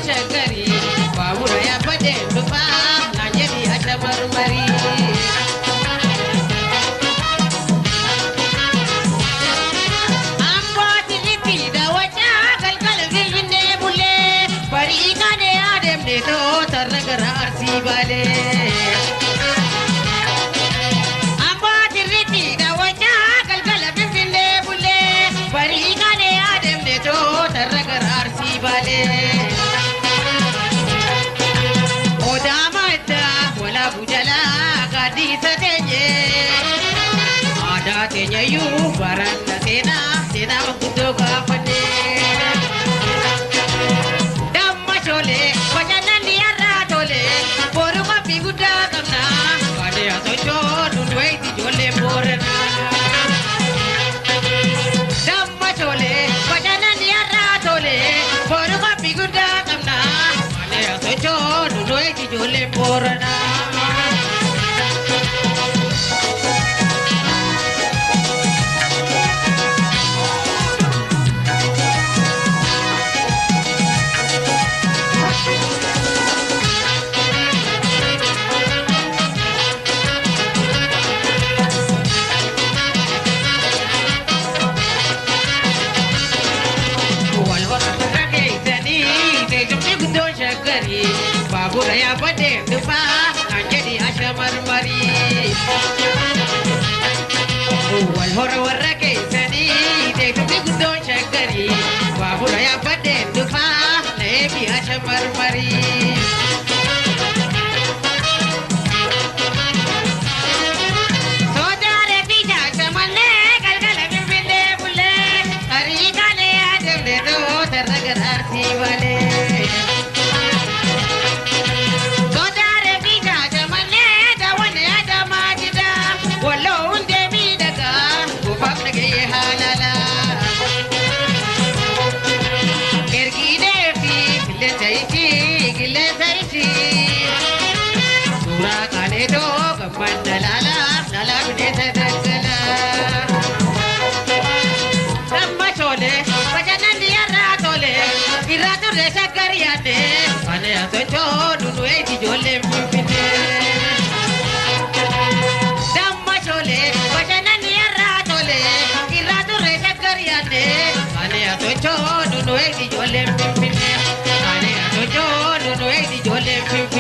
shagari babura ya fade dufa najeri ata marmari amma tiliti da wata kalkal gilbinde bulle bari kane adem ne to tarnagar arsi bale amma tiliti da wata kalkal gilbinde bulle bari kane adem ne to tarnagar arsi bale Tenya yu baranda sena makudo kapane damma chole pajana liara tole boru ma biguda kamna kade aso cholu dweiti jole borna damma chole pajana liara tole boru ma biguda kamna kade aso cholu dweiti jole borna babura ya fade dufa najeri ata marmari wal hora warake sani de tuti gudon shagari babura ya fade dufa nabi ata marmari sodare bija chamale galgala binde bulle ari kane adem de do tarnagar arsi wale Jole